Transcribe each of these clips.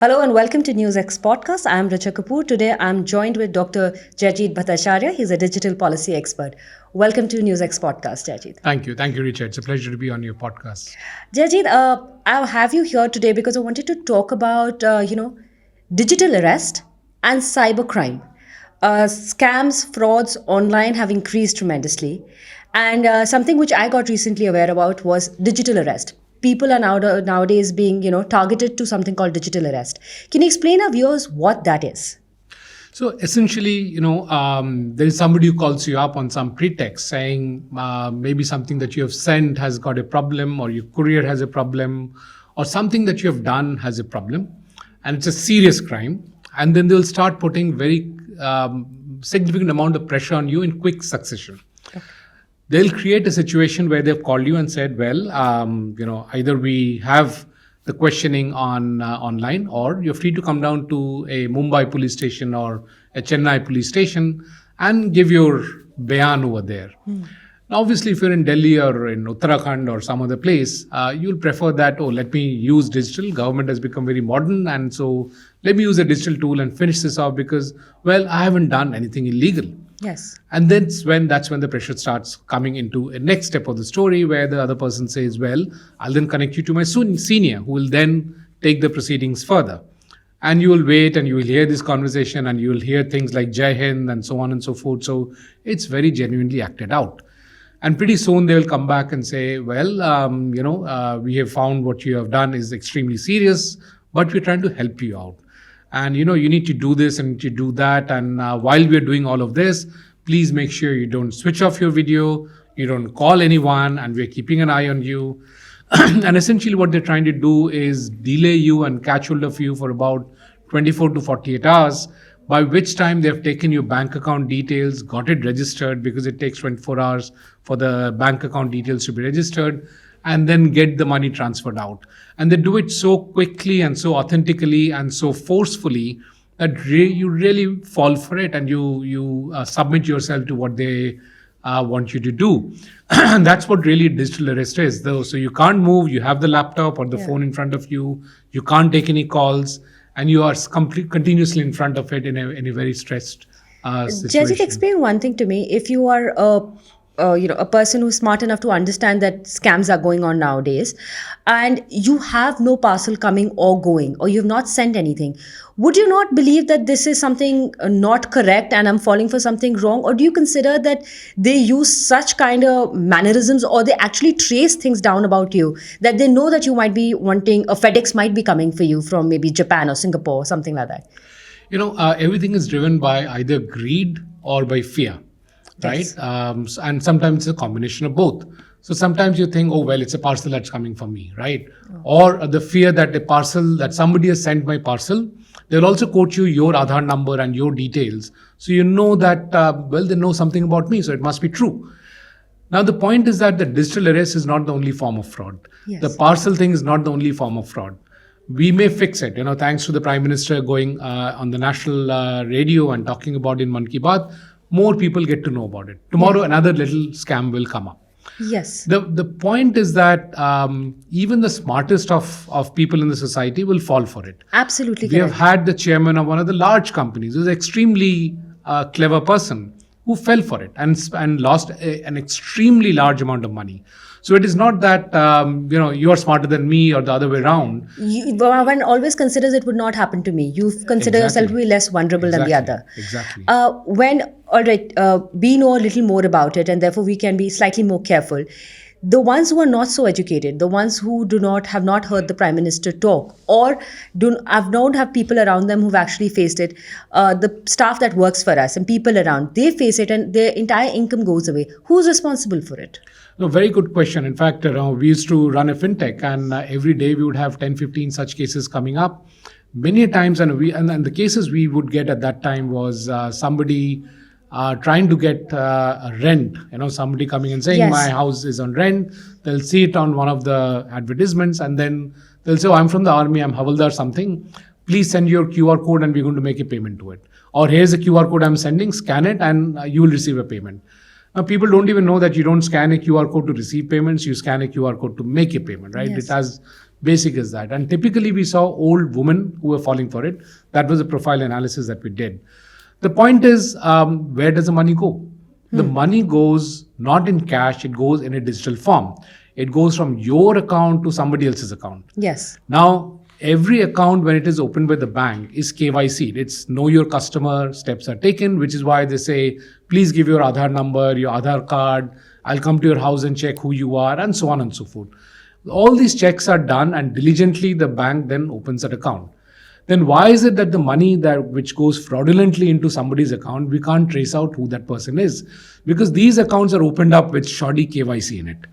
Hello and welcome to NewsX podcast. I am Richa Kapoor. Today I am joined with Dr. Jaijit Bhattacharya. He's a digital policy expert. Welcome to NewsX podcast, Jaijit. Thank you. Thank you, Richard. It's a pleasure to be on your podcast. Jaijit, I have you here today because I wanted to talk about, digital arrest and cybercrime. Scams, frauds online have increased tremendously. And something which I got recently aware about was digital arrest. People are nowadays being, targeted to something called digital arrest. Can you explain our viewers what that is? So essentially, there is somebody who calls you up on some pretext saying maybe something that you have sent has got a problem, or your courier has a problem, or something that you have done has a problem, and it's a serious crime. And then they'll start putting very significant amount of pressure on you in quick succession. Okay. They'll create a situation where they've called you and said, well, either we have the questioning online, or you're free to come down to a Mumbai police station or a Chennai police station and give your bayan over there. Now, obviously, if you're in Delhi or in Uttarakhand or some other place, you'll prefer that, let me use digital. Government has become very modern, and so let me use a digital tool and finish this off because, well, I haven't done anything illegal. Yes. And that's when the pressure starts coming into a next step of the story, where the other person says, well, I'll then connect you to my senior, who will then take the proceedings further. And you will wait and you will hear this conversation and you will hear things like Jai Hind and so on and so forth. So it's very genuinely acted out. And pretty soon they will come back and say, well, we have found what you have done is extremely serious, but we're trying to help you out. And, you need to do this and to do that. And while we're doing all of this, please make sure you don't switch off your video, you don't call anyone, and we're keeping an eye on you. And essentially what they're trying to do is delay you and catch hold of you for about 24 to 48 hours, by which time they've taken your bank account details, got it registered, because it takes 24 hours for the bank account details to be registered, and then get the money transferred out. And they do it so quickly and so authentically and so forcefully that you really fall for it, and you submit yourself to what they want you to do. And that's what really digital arrest is, though. So you can't move, you have the laptop or the phone in front of you, you can't take any calls, and you are continuously in front of it in a very stressed situation. Jaijit, explain one thing to me. If you are a person who's smart enough to understand that scams are going on nowadays, and you have no parcel coming or going, or you've not sent anything, would you not believe that this is something not correct and I'm falling for something wrong? Or do you consider that they use such kind of mannerisms, or they actually trace things down about you, that they know that you might be wanting, a FedEx might be coming for you from maybe Japan or Singapore or something like that? Everything is driven by either greed or by fear. Right? Yes. And sometimes it's a combination of both. So sometimes you think, it's a parcel that's coming for me, right? Or the fear that somebody has sent my parcel. They'll also quote you your Aadhaar number and your details. So you know that, they know something about me, so it must be true. Now, the point is that the digital arrest is not the only form of fraud. Yes. The parcel thing is not the only form of fraud. We may fix it, thanks to the Prime Minister going on the national radio and talking about in Mann Ki Baat. More people get to know about it. Tomorrow, another little scam will come up. Yes. The point is that even the smartest of people in the society will fall for it. Absolutely We correct. have had the chairman of one of the large companies, who's an extremely clever person, who fell for it and lost an extremely large amount of money. So it is not that, you are smarter than me or the other way around. One always considers it would not happen to me. You consider yourself to be less vulnerable than the other. Exactly. We know a little more about it, and therefore we can be slightly more careful. The ones who are not so educated, the ones who have not heard the Prime Minister talk, or don't have people around them who've actually faced it, the staff that works for us and people around, they face it and their entire income goes away. Who's responsible for it? No, very good question. In fact, we used to run a fintech, and every day we would have 10, 15 such cases coming up. Many times, and the cases we would get at that time was somebody trying to get a rent. Somebody coming and saying, Yes. my house is on rent. They'll see it on one of the advertisements, and then they'll say, I'm from the army, I'm Havaldar something. Please send your QR code and we're going to make a payment to it. Or here's a QR code I'm sending, scan it and you will receive a payment. Now, people don't even know that you don't scan a QR code to receive payments, you scan a QR code to make a payment, right? Yes. It has Basic as that. And typically we saw old women who were falling for it. That was a profile analysis that we did. The point is, where does the money go? The money goes not in cash, it goes in a digital form. It goes from your account to somebody else's account. Yes. Now, every account when it is opened by the bank is KYC'd. It's know your customer, steps are taken, which is why they say, please give your Aadhaar number, your Aadhaar card, I'll come to your house and check who you are, and so on and so forth. All these checks are done and diligently the bank then opens that account. Then why is it that the money that which goes fraudulently into somebody's account, we can't trace out who that person is? Because these accounts are opened up with shoddy KYC in it.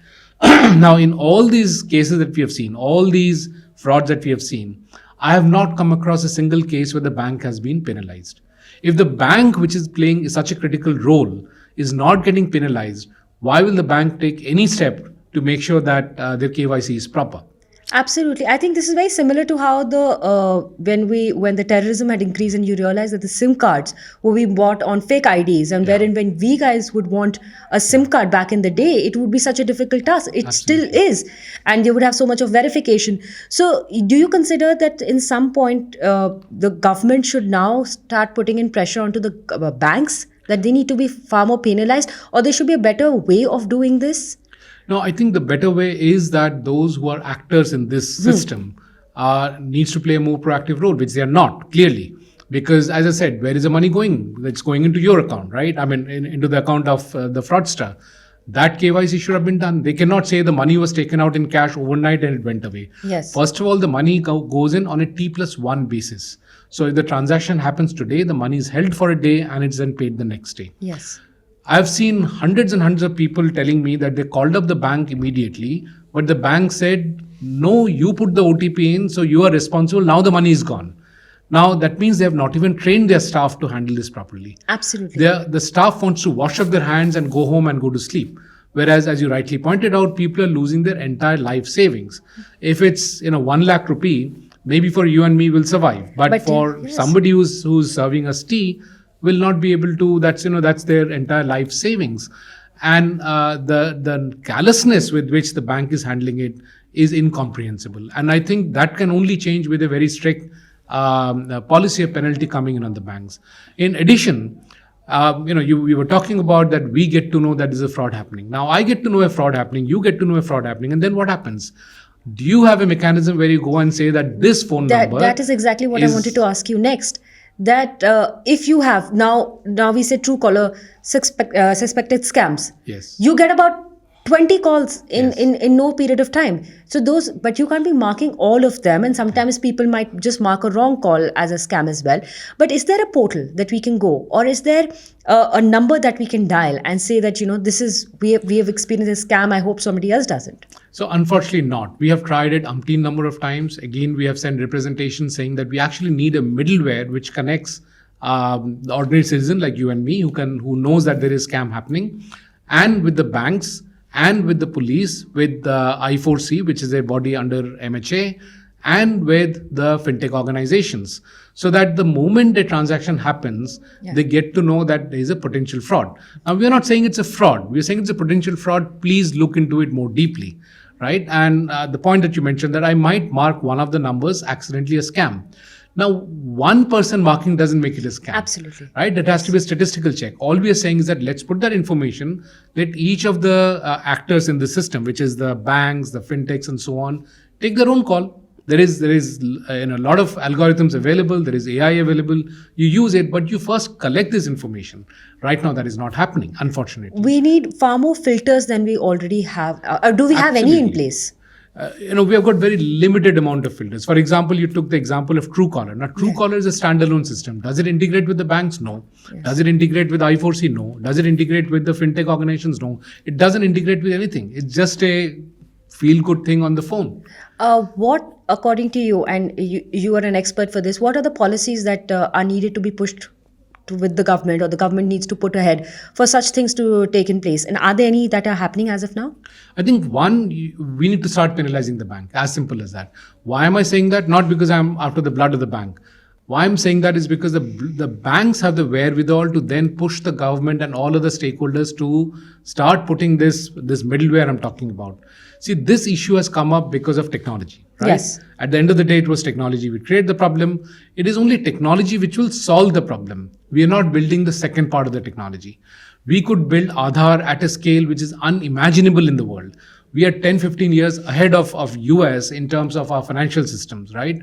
Now, in all these cases that we have seen, all these frauds that we have seen, I have not come across a single case where the bank has been penalized. If the bank, which is playing such a critical role, is not getting penalized, why will the bank take any step to make sure that their KYC is proper? Absolutely. I think this is very similar to how when the terrorism had increased and you realize that the SIM cards were being bought on fake IDs, and wherein when we guys would want a SIM card back in the day, it would be such a difficult task. It still is, and they would have so much of verification. So, do you consider that in some point the government should now start putting in pressure onto the banks that they need to be far more penalized, or there should be a better way of doing this? No, I think the better way is that those who are actors in this system needs to play a more proactive role, which they are not, clearly. Because as I said, where is the money going? It's going into your account, right? I mean, into the account of the fraudster. That KYC should have been done. They cannot say the money was taken out in cash overnight and it went away. Yes. First of all, the money goes in on a T+1 basis. So if the transaction happens today, the money is held for a day and it's then paid the next day. Yes. I've seen hundreds and hundreds of people telling me that they called up the bank immediately, but the bank said, no, you put the OTP in, so you are responsible. Now the money is gone. Now that means they have not even trained their staff to handle this properly. Absolutely. The staff wants to wash up their hands and go home and go to sleep. Whereas, as you rightly pointed out, people are losing their entire life savings. If it's 1 lakh rupee, maybe for you and me will survive. But for yes. somebody who's serving us tea, will not be able to. That's their entire life savings, and the callousness with which the bank is handling it is incomprehensible. And I think that can only change with a very strict policy of penalty coming in on the banks. In addition, we were talking about that we get to know that there's a fraud happening. Now I get to know a fraud happening, you get to know a fraud happening, and then what happens? Do you have a mechanism where you go and say that this phone number? That is exactly what I wanted to ask you next. That if you have now we say Truecaller suspected scams. Yes. You get about 20 calls in no period of time. So but you can't be marking all of them, and sometimes people might just mark a wrong call as a scam as well. But is there a portal that we can go, or is there a number that we can dial and say that this is we have experienced a scam, I hope somebody else doesn't? So unfortunately not. We have tried it umpteen number of times. Again, we have sent representation saying that we actually need a middleware which connects the ordinary citizen like you and me who knows that there is scam happening, and with the banks, and with the police, with the I4C, which is a body under MHA, and with the fintech organizations, so that the moment a transaction happens, they get to know that there is a potential fraud. Now, we are not saying it's a fraud. We are saying it's a potential fraud. Please look into it more deeply, right? And the point that you mentioned, that I might mark one of the numbers accidentally a scam. Now, one person marking doesn't make it a scam. Absolutely. Right? That has to be a statistical check. All we are saying is that let's put that information, let each of the actors in the system, which is the banks, the fintechs and so on, take their own call. There is a lot of algorithms available. There is AI available. You use it, but you first collect this information. Right now, that is not happening, unfortunately. We need far more filters than we already have. Do we have any in place? We have got very limited amount of filters. For example, you took the example of Truecaller. Now, Truecaller is a standalone system. Does it integrate with the banks? No. Yes. Does it integrate with I4C? No. Does it integrate with the fintech organizations? No. It doesn't integrate with anything. It's just a feel-good thing on the phone. What, according to you, and you are an expert for this, what are the policies that are needed to be pushed with the government, or the government needs to put ahead for such things to take in place? And are there any that are happening as of now? I think one, we need to start penalizing the bank. As simple as that. Why am I saying that? Not because I'm after the blood of the bank. Why I'm saying that is because the banks have the wherewithal to then push the government and all other stakeholders to start putting this middleware I'm talking about. See, this issue has come up because of technology. right? Yes. At the end of the day, it was technology which created the problem. It is only technology which will solve the problem. We are not building the second part of the technology. We could build Aadhaar at a scale which is unimaginable in the world. We are 10, 15 years ahead of US in terms of our financial systems, right?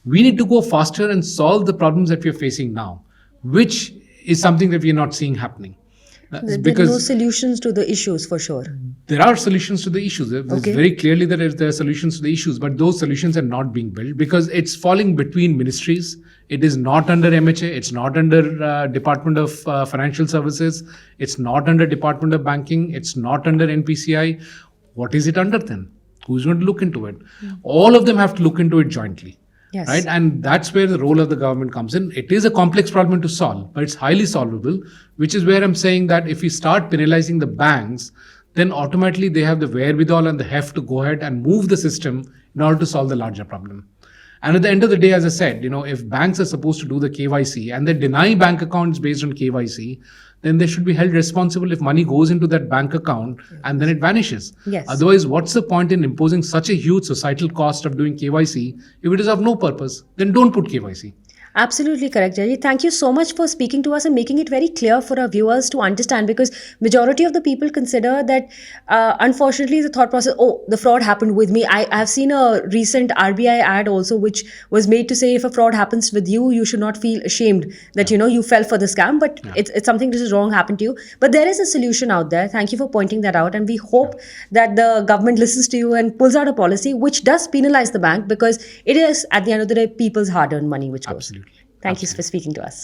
We need to go faster and solve the problems that we are facing now, which is something that we are not seeing happening. There are no Because solutions to the issues for sure. there are solutions to the issues. There's Okay. very clearly that there are solutions to the issues, but those solutions are not being built because it's falling between ministries. It is not under MHA. It's not under Department of Financial Services. It's not under Department of Banking. It's not under NPCI. What is it under then? Who's going to look into it? All of them have to look into it jointly. Yes. Right, and that's where the role of the government comes in. It is a complex problem to solve, but it's highly solvable, which is where I'm saying that if we start penalizing the banks, then automatically they have the wherewithal and the heft to go ahead and move the system in order to solve the larger problem. And at the end of the day, as I said, if banks are supposed to do the KYC and they deny bank accounts based on KYC, then they should be held responsible if money goes into that bank account and then it vanishes. Yes. Otherwise, what's the point in imposing such a huge societal cost of doing KYC if it is of no purpose? Then don't put KYC. Absolutely correct, Jaijit. Thank you so much for speaking to us and making it very clear for our viewers to understand, because majority of the people consider that, unfortunately, the thought process, oh, the fraud happened with me. I have seen a recent RBI ad also, which was made to say if a fraud happens with you, you should not feel ashamed that, you fell for the scam, but it's something that is wrong happened to you. But there is a solution out there. Thank you for pointing that out. And we hope that the government listens to you and pulls out a policy which does penalize the bank, because it is, at the end of the day, people's hard-earned money which goes. Absolutely. Thank you for speaking to us.